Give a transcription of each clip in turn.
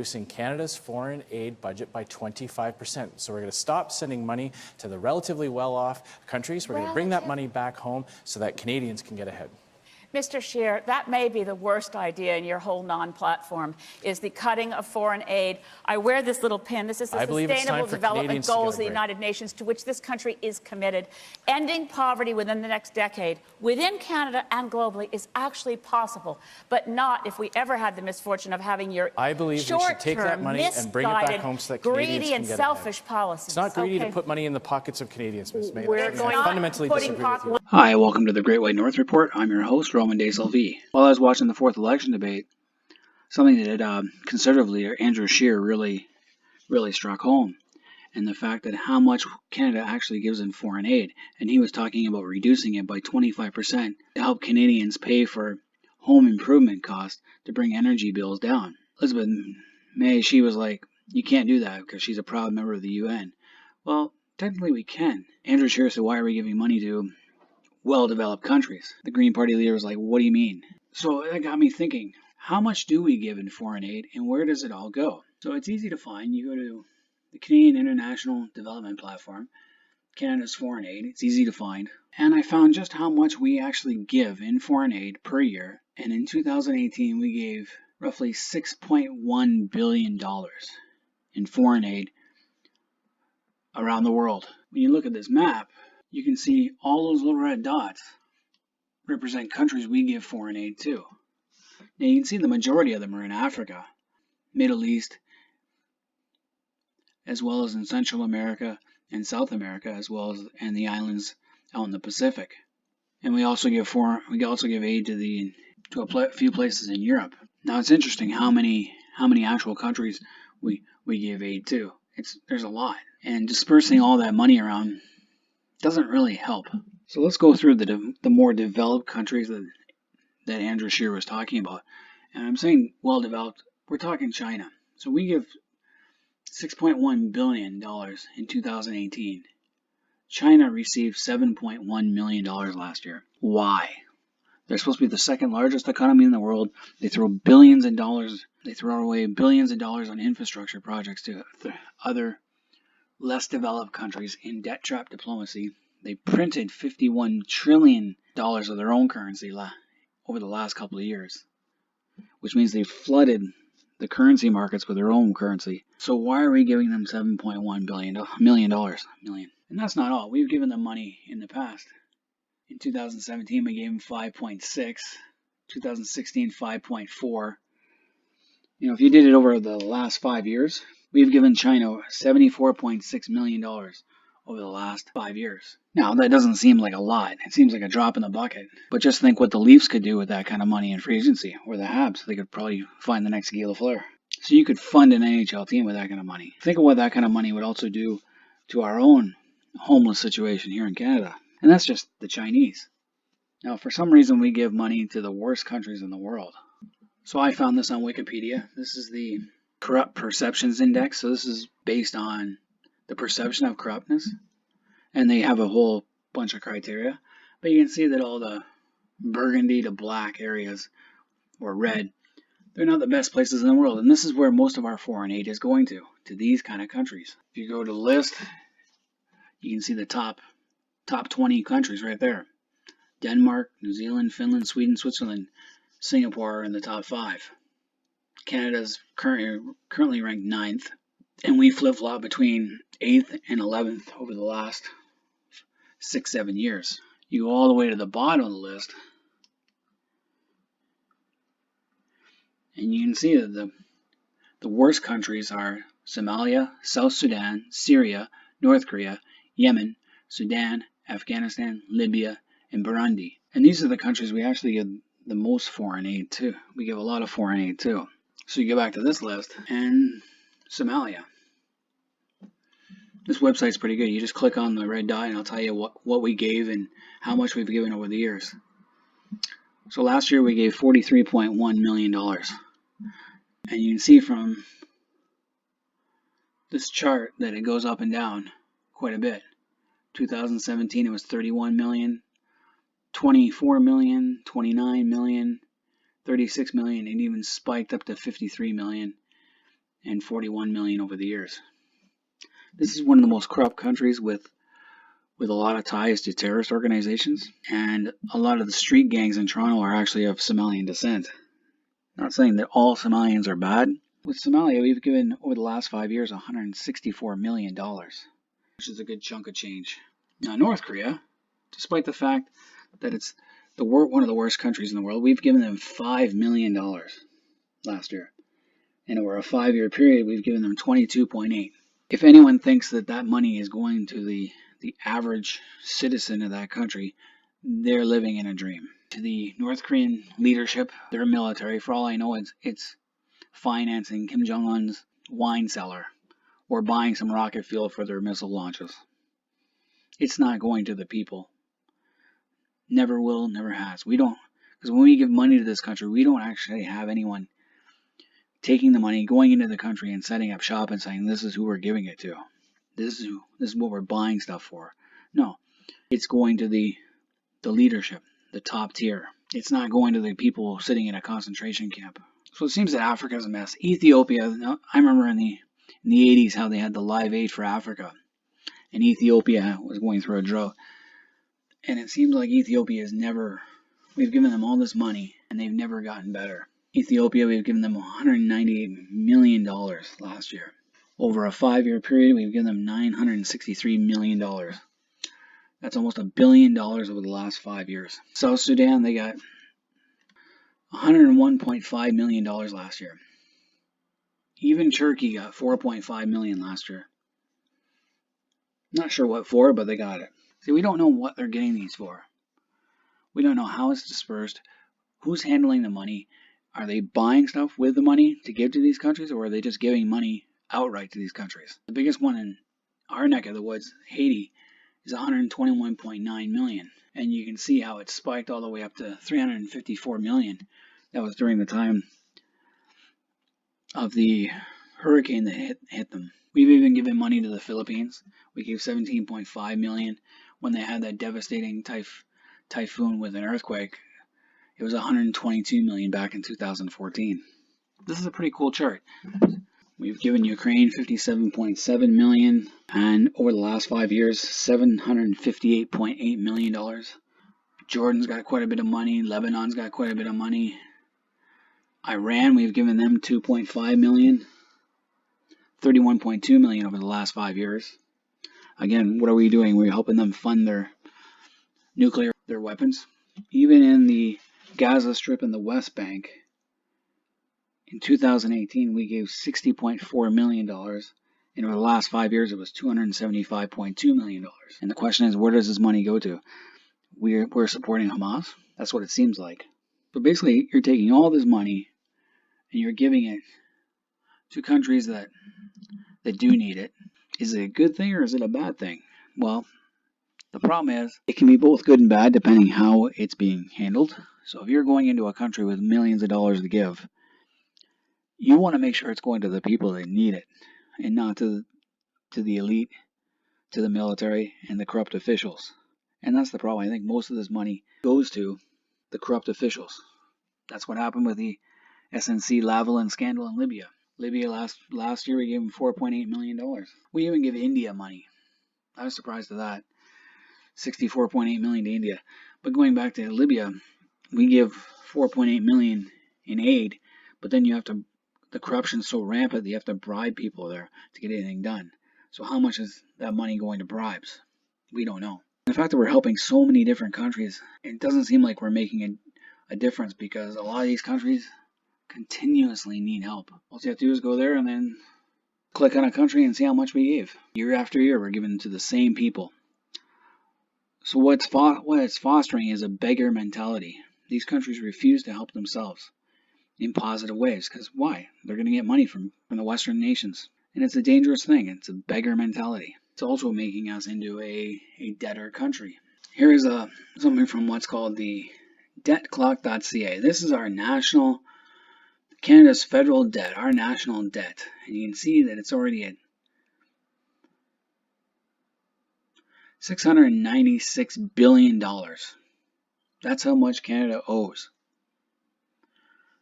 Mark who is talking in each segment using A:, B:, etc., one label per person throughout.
A: reducing Canada's foreign aid budget by 25%. So we're going to stop sending money to the relatively well-off countries. We're going to bring that money back home so that Canadians can get ahead.
B: Mr. Scheer, that may be the worst idea in your whole non-platform, is the cutting of foreign aid. I wear this little pin. This is the Sustainable Development Goals of the United Nations, to which this country is committed. Ending poverty within the next decade, within Canada and globally, is actually possible, but not if we ever had the misfortune of having your
A: I believe we should take that money and bring it back home so that Canadians
B: greedy and
A: can get
B: selfish
A: ahead.
B: policies.
A: It's not greedy to put money in the pockets of Canadians, Ms. May.
B: We're
A: fundamentally disagree with you.
C: Hi, welcome to the Great White North Report. I'm your host, Roman DeSalvi. While I was watching the fourth election debate, something that conservatively Andrew Scheer really struck home, and the fact that how much Canada actually gives in foreign aid, and he was talking about reducing it by 25% to help Canadians pay for home improvement costs to bring energy bills down. Elizabeth May, she was like, you can't do that because she's a proud member of the UN. Well, technically we can. Andrew Scheer said, why are we giving money to well-developed countries? The Green Party leader was like, what do you mean? So that got me thinking, how much do we give in foreign aid and where does it all go? So it's easy to find. You go to the Canadian International Development Platform, Canada's foreign aid. It's easy to find. And I found just how much we actually give in foreign aid per year. And in 2018, we gave roughly $6.1 billion in foreign aid around the world. When you look at this map, you can see all those little red dots represent countries we give foreign aid to. Now you can see the majority of them are in Africa, Middle East, as well as in Central America and South America, as well as and the islands out in the Pacific. And we also give aid to a few places in Europe. Now it's interesting how many actual countries we give aid to. There's a lot, and dispersing all that money around doesn't really help. So let's go through the more developed countries that Andrew Scheer was talking about. And I'm saying well-developed, we're talking China. So we give $6.1 billion in 2018. China received $7.1 million last year. Why? They're supposed to be the second largest economy in the world. They throw away billions of dollars on infrastructure projects to other less developed countries in debt trap diplomacy. They printed $51 trillion of their own currency over the last couple of years, which means they flooded the currency markets with their own currency. So why are we giving them $7.1 million? And that's not all. We've given them money in the past. In 2017, we gave them 5.6. 2016, 5.4. If you did it over the last 5 years, we've given China $74.6 million over the last 5 years. Now, that doesn't seem like a lot. It seems like a drop in the bucket. But just think what the Leafs could do with that kind of money in free agency, or the Habs. They could probably find the next Guy Lafleur. So you could fund an NHL team with that kind of money. Think of what that kind of money would also do to our own homeless situation here in Canada. And that's just the Chinese. Now, for some reason, we give money to the worst countries in the world. So I found this on Wikipedia. This is the Corrupt Perceptions Index. So this is based on the perception of corruptness. And they have a whole bunch of criteria. But you can see that all the burgundy to black areas, or red, they're not the best places in the world. And this is where most of our foreign aid is going to these kind of countries. If you go to the list, you can see the top 20 countries right there. Denmark, New Zealand, Finland, Sweden, Switzerland, Singapore are in the top 5. Canada's currently ranked 9th, and we flip-flop between 8th and 11th over the last 6-7 years. You go all the way to the bottom of the list, and you can see that the worst countries are Somalia, South Sudan, Syria, North Korea, Yemen, Sudan, Afghanistan, Libya, and Burundi. And these are the countries we actually give the most foreign aid to. We give a lot of foreign aid to. So you go back to this list, and Somalia. This website's pretty good. You just click on the red dot and I'll tell you what we gave and how much we've given over the years. So last year we gave $43.1 million. And you can see from this chart that it goes up and down quite a bit. 2017 it was 31 million, 24 million, 29 million, 36 million, and even spiked up to 53 million and 41 million over the years. This is one of the most corrupt countries with a lot of ties to terrorist organizations, and a lot of the street gangs in Toronto are actually of Somalian descent. Not saying that all Somalians are bad. With Somalia, we've given over the last 5 years $164 million, which is a good chunk of change. Now, North Korea, despite the fact that it's one of the worst countries in the world, we've given them $5 million last year. And over a 5-year period, we've given them 22.8. If anyone thinks that that money is going to the average citizen of that country, they're living in a dream. To the North Korean leadership, their military, for all I know, it's financing Kim Jong-un's wine cellar or buying some rocket fuel for their missile launches. It's not going to the people. Never will, never has. We don't, because when we give money to this country, we don't actually have anyone taking the money, going into the country and setting up shop and saying, this is who we're giving it to. This is what we're buying stuff for. No, it's going to the leadership, the top tier. It's not going to the people sitting in a concentration camp. So it seems that Africa is a mess. Ethiopia, I remember in the 80s how they had the Live Aid for Africa, and Ethiopia was going through a drought. And it seems like Ethiopia has never, we've given them all this money and they've never gotten better. Ethiopia, we've given them $198 million last year. Over a 5-year period, we've given them $963 million. That's almost $1 billion over the last 5 years. South Sudan, they got $101.5 million last year. Even Turkey got $4.5 million last year. Not sure what for, but they got it. See, we don't know what they're getting these for. We don't know how it's dispersed, who's handling the money. Are they buying stuff with the money to give to these countries, or are they just giving money outright to these countries? The biggest one in our neck of the woods, Haiti, is $121.9 million. And you can see how it spiked all the way up to $354 million. That was during the time of the hurricane that hit them. We've even given money to the Philippines. We gave $17.5 million when they had that devastating typhoon with an earthquake. It was $122 million back in 2014. This is a pretty cool chart. We've given Ukraine $57.7 million, and over the last 5 years, $758.8 million. Jordan's got quite a bit of money. Lebanon's got quite a bit of money. Iran, we've given them $2.5 million. $31.2 million over the last 5 years. Again, what are we doing? We're helping them fund their weapons. Even in the Gaza Strip and the West Bank, in 2018, we gave $60.4 million. And over the last 5 years, it was $275.2 million. And the question is, where does this money go to? We're supporting Hamas. That's what it seems like. So basically, you're taking all this money and you're giving it to countries that do need it. Is it a good thing or is it a bad thing? Well, the problem is it can be both good and bad depending how it's being handled. So if you're going into a country with millions of dollars to give, you want to make sure it's going to the people that need it and not to the elite, to the military, and the corrupt officials. And that's the problem. I think most of this money goes to the corrupt officials. That's what happened with the SNC Lavalin scandal in Libya. Libya last year we gave them $4.8 million. We even give India money. I was surprised at that. $64.8 million to India. But going back to Libya, we give $4.8 million in aid, but then the corruption's so rampant that you have to bribe people there to get anything done. So how much is that money going to bribes? We don't know. The fact that we're helping so many different countries, it doesn't seem like we're making a difference, because a lot of these countries continuously need help. All you have to do is go there and then click on a country and see how much we gave. Year after year, we're giving to the same people. So what it's fostering is a beggar mentality. These countries refuse to help themselves in positive ways. Because why? They're going to get money from the Western nations. And it's a dangerous thing. It's a beggar mentality. It's also making us into a debtor country. Here is something from what's called the debtclock.ca. This is our Canada's federal debt, our national debt. And you can see that it's already at $696 billion. That's how much Canada owes.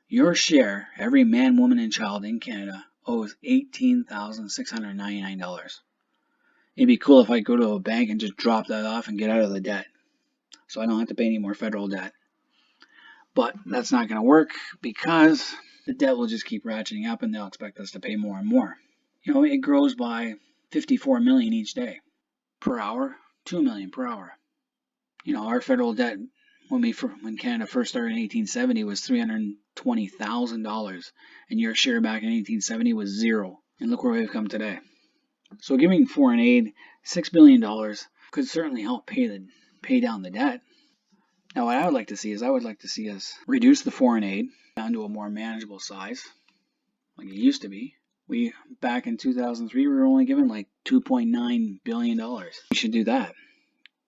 C: Your share, every man, woman, and child in Canada owes $18,699. It'd be cool if I go to a bank and just drop that off and get out of the debt, so I don't have to pay any more federal debt. But that's not going to work because the debt will just keep ratcheting up and they'll expect us to pay more and more. You know, it grows by 54 million each day. Per hour, 2 million per hour. You know, our federal debt when Canada first started in 1870 was $320,000, and your share back in 1870 was zero. And look where we've come today. So giving foreign aid $6 billion could certainly help pay down the debt. Now, what I would like to see is us reduce the foreign aid down to a more manageable size, like it used to be. Back in 2003, we were only given like $2.9 billion. We should do that.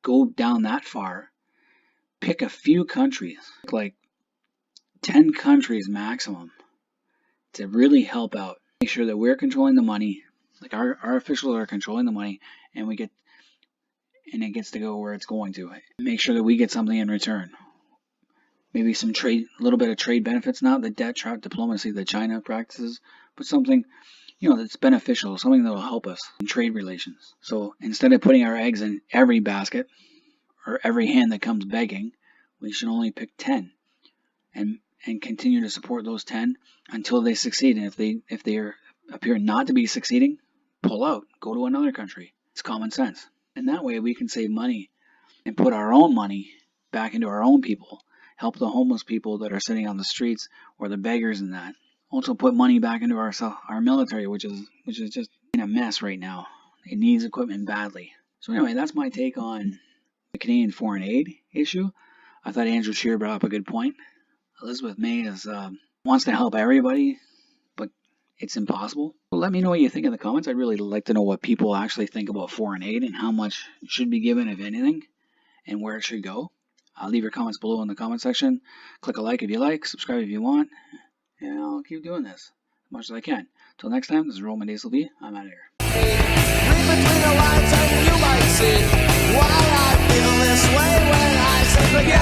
C: Go down that far. Pick a few countries, like 10 countries maximum, to really help out. Make sure that we're controlling the money, like our officials are controlling the money, and it gets to go where it's going to. Make sure that we get something in return. Maybe some trade, a little bit of trade benefits, not the debt trap diplomacy that China practices, but something, that's beneficial, something that will help us in trade relations. So instead of putting our eggs in every basket or every hand that comes begging, we should only pick 10 and continue to support those 10 until they succeed. And if they appear not to be succeeding, pull out, go to another country. It's common sense. And that way we can save money and put our own money back into our own people, help the homeless people that are sitting on the streets or the beggars and that. Also put money back into our military, which is just in a mess right now. It needs equipment badly. So anyway, that's my take on the Canadian foreign aid issue. I thought Andrew Scheer brought up a good point. Elizabeth May wants to help everybody, but it's impossible. Well, let me know what you think in the comments. I'd really like to know what people actually think about foreign aid and how much should be given, if anything, and where it should go. Leave your comments below in the comment section. Click a like if you like, subscribe if you want, and I'll keep doing this as much as I can. Till next time, this is Roman DSLV. I'm out of here.
D: Read between the lines and you might see why I feel this way when I say forget